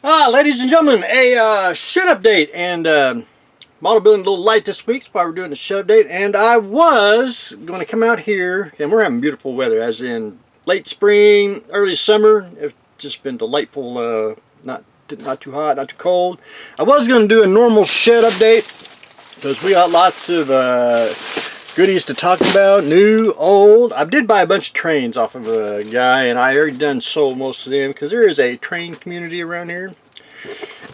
Ladies and gentlemen, a shed update and model building a little light this week. That's why we're doing the shed update. And I was going to come out here, and we're having beautiful weather, as in late spring, early summer. It's just been delightful, not too hot, not too cold. I was going to do a normal shed update because we got lots of goodies to talk about, new, old. I did buy a bunch of trains off of a guy, and I already done sold most of them because there is a train community around here.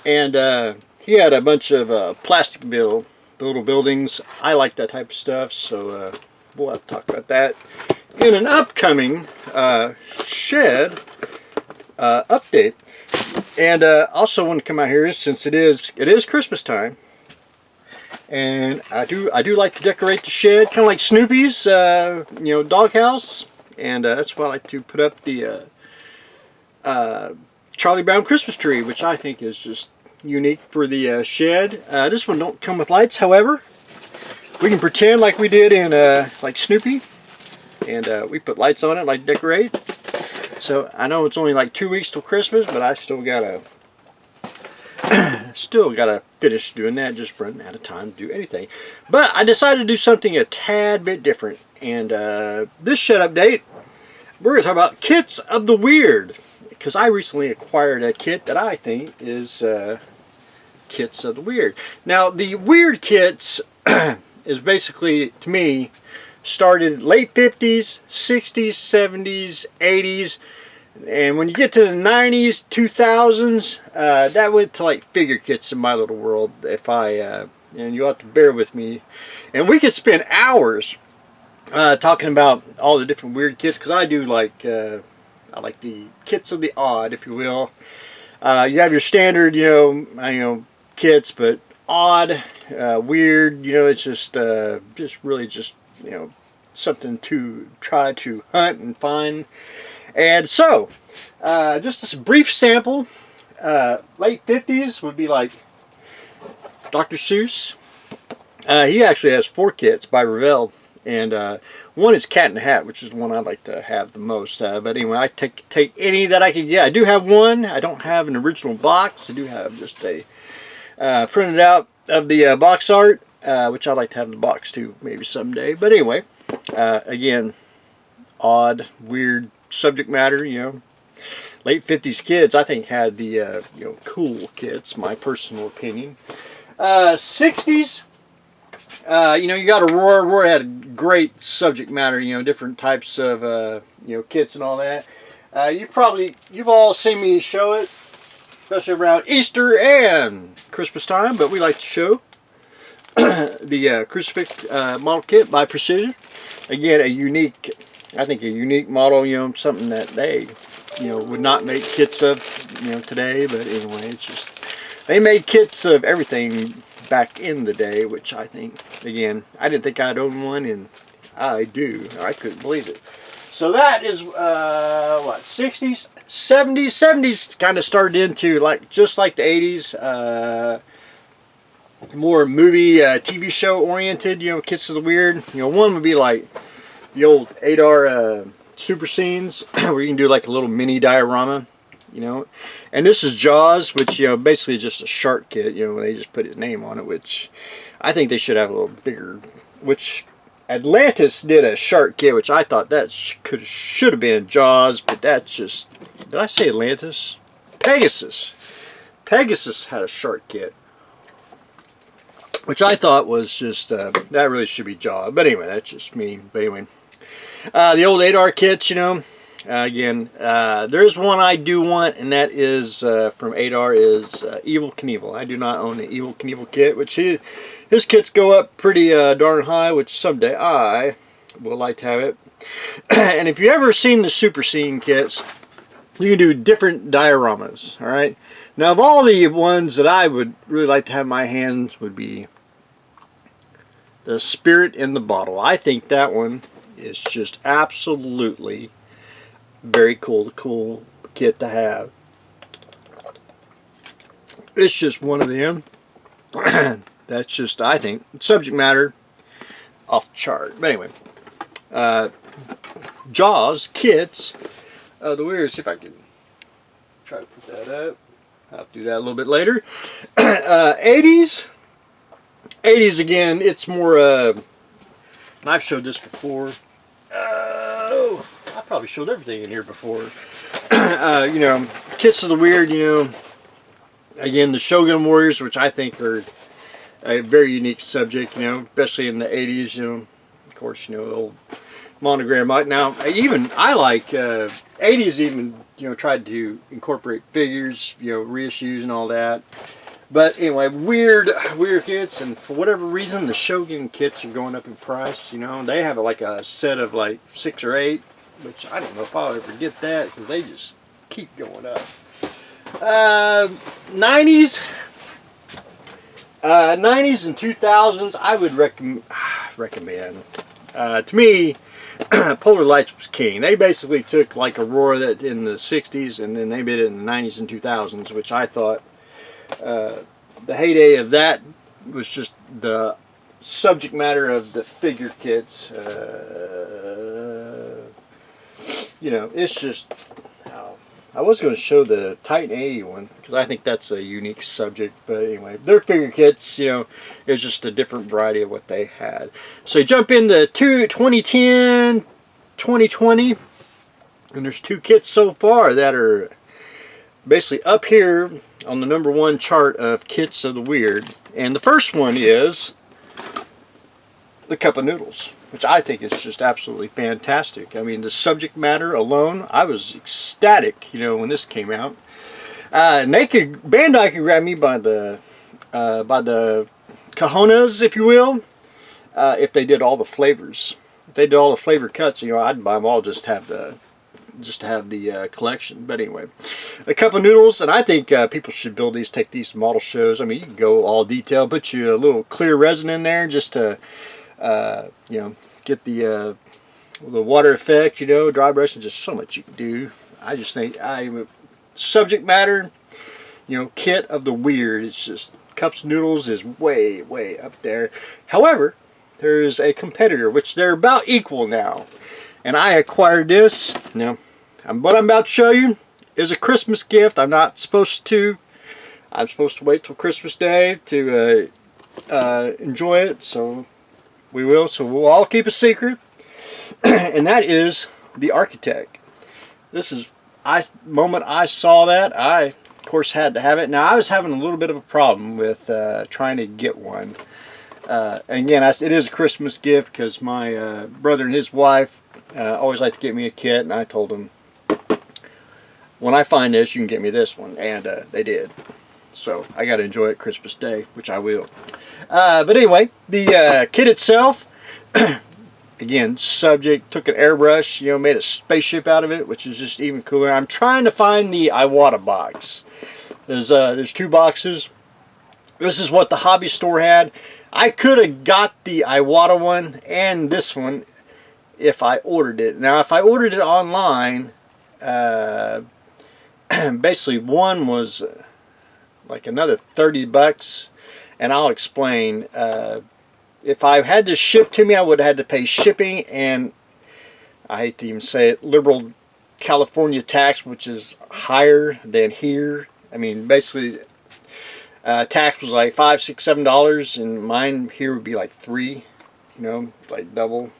And he had a bunch of plastic little buildings. I like that type of stuff, so we'll have to talk about that in an upcoming shed update. And also want to come out here since it is Christmas time. And I do like to decorate the shed, kind of like Snoopy's, doghouse. And that's why I like to put up the Charlie Brown Christmas tree, which I think is just unique for the shed. This one don't come with lights, however. We can pretend like we did in like Snoopy, and we put lights on it, like decorate. So I know it's only like 2 weeks till Christmas, but I still gotta finish doing that. Just running out of time to do anything. But I decided to do something a tad bit different. And this shed update, we're going to talk about kits of the weird. Because I recently acquired a kit that I think is kits of the weird. Now the weird kits is basically, to me, started late 50s, 60s, 70s, 80s. And when you get to the 90s, 2000s, that went to like figure kits in my little world. And you'll have to bear with me. And we could spend hours talking about all the different weird kits, because I do like, I like the kits of the odd, if you will. You have your standard, kits, but odd, weird, it's just really something to try to hunt and find. And so, just a brief sample, late 50s would be like Dr. Seuss. He actually has 4 kits by Revell, and one is Cat in the Hat, which is the one I'd like to have the most. But anyway, I take any that I can get. I do have one. I don't have an original box. I do have just a printed out of the box art, which I'd like to have the box too, maybe someday. But anyway, again, odd, weird subject matter, late 50s kids I think had the cool kits, my personal opinion. 60s, you got Aurora had a great subject matter, different types of kits and all that. You've all seen me show it, especially around Easter and Christmas time, but we like to show the crucifix model kit by Precision. Again, I think a unique model, something that they, would not make kits of, today. But anyway, it's just, they made kits of everything back in the day, which I think, again, I didn't think I'd own one, and I do. I couldn't believe it. So that is, 60s, 70s, 70s kind of started into, just like the 80s, more movie, TV show oriented, kits of the weird. One would be like the old 8R super scenes where you can do like a little mini diorama, and this is Jaws, which basically is just a shark kit, when they just put his name on it, which I think they should have a little bigger, which Atlantis did a shark kit, which I thought that should have been Jaws, but that's just, did I say Atlantis? Pegasus had a shark kit, which I thought was just, that really should be Jaws. But anyway, that's just me. But anyway, the old 8R kits, again, there's one I do want, and that is from 8R, is Evil Knievel. I do not own the Evil Knievel kit, which his kits go up pretty darn high, which someday I will like to have it. And if you've ever seen the Super Scene kits, you can do different dioramas, all right? Now, of all the ones that I would really like to have in my hands would be the Spirit in the Bottle. I think that one is just absolutely very cool kit to have. It's just one of them. That's just, I think, subject matter off the chart. But anyway, Jaws kits. The weird, see if I can try to put that up. I'll do that a little bit later. 80s. 80s again, it's more, and I've showed this before. I probably showed everything in here before. You know, Kits of the Weird, you know, again, the Shogun Warriors, which I think are a very unique subject, you know, especially in the 80s, you know, of course, you know, the old monogram. Now, I like 80s even, you know, tried to incorporate figures, you know, reissues and all that. But anyway, weird kits, and for whatever reason, the Shogun kits are going up in price, you know. They have like a set of like 6 or 8, which I don't know if I'll ever get that, because they just keep going up. 90s. 90s and 2000s, I would recommend. To me, Polar Lights was king. They basically took like Aurora that in the 60s, and then they made it in the 90s and 2000s, which I thought the heyday of that was just the subject matter of the figure kits. You know, it's just. I was going to show the Titan 80 one because I think that's a unique subject, but anyway, their figure kits, you know, is just a different variety of what they had. So you jump into 2010, 2020, and there's 2 kits so far that are basically up here on the #1 chart of Kits of the Weird. And the first one is the Cup of Noodles, which I think is just absolutely fantastic. I mean, the subject matter alone, I was ecstatic, you know, when this came out. Bandai could grab me by the cojones, if you will, if they did all the flavors. If they did all the flavor cuts, you know, I'd buy them all just to have the collection. But anyway, a Cup of Noodles, and I think people should build these, take these model shows. I mean, you can go all detail, put you a little clear resin in there just to you know, get the water effect, you know, dry brush, and just so much you can do. I just think subject matter, you know, Kit of the Weird. It's just Cups Noodles is way up there. However, there's a competitor which they're about equal now, and I acquired this. Now, what I'm about to show you is a Christmas gift. I'm supposed to wait till Christmas Day to enjoy it. So we'll all keep a secret. And that is the Architect. This is, moment I saw that, I of course had to have it. Now, I was having a little bit of a problem with trying to get one. Again, it is a Christmas gift because my brother and his wife always like to get me a kit, and I told them, when I find this, you can get me this one, and they did. So I got to enjoy it Christmas Day, which I will. But anyway, the kit itself, again, subject, took an airbrush, you know, made a spaceship out of it, which is just even cooler. I'm trying to find the Iwata box. There's 2 boxes. This is what the hobby store had. I could have got the Iwata one and this one if I ordered it. Now, if I ordered it online, basically one was like another 30 bucks, and I'll explain. If I had this shipped to me, I would have had to pay shipping, and I hate to even say it, liberal California tax, which is higher than here. I mean, basically, tax was like $5, $6, $7, and mine here would be like $3. You know, it's like double.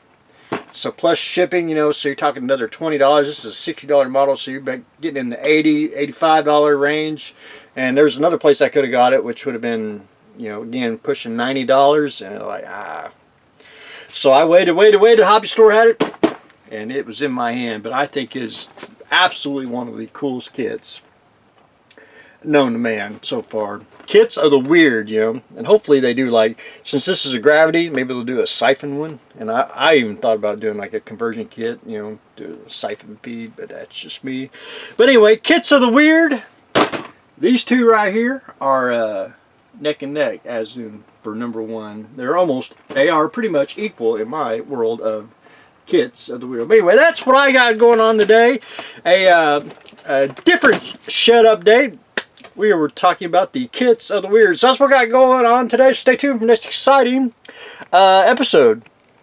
So plus shipping, you know, so you're talking another $20. This is a $60 model, so you're getting in the $80, $85 range. And there's another place I could have got it, which would have been, you know, again, pushing $90, and like, So I waited, hobby store had it, and it was in my hand. But I think is absolutely one of the coolest kits known to man so far. Kits of the Weird, you know, and hopefully they do, like, since this is a gravity, maybe they'll do a siphon one. And I even thought about doing like a conversion kit, you know, do a siphon feed, but that's just me. But anyway, Kits of the Weird. These 2 right here are neck and neck, as in for #1. They are pretty much equal in my world of Kits of the Weird. But anyway, that's what I got going on today. A different shed update. We were talking about the Kits of the Weird. So that's what I got going on today. So stay tuned for the next exciting episode.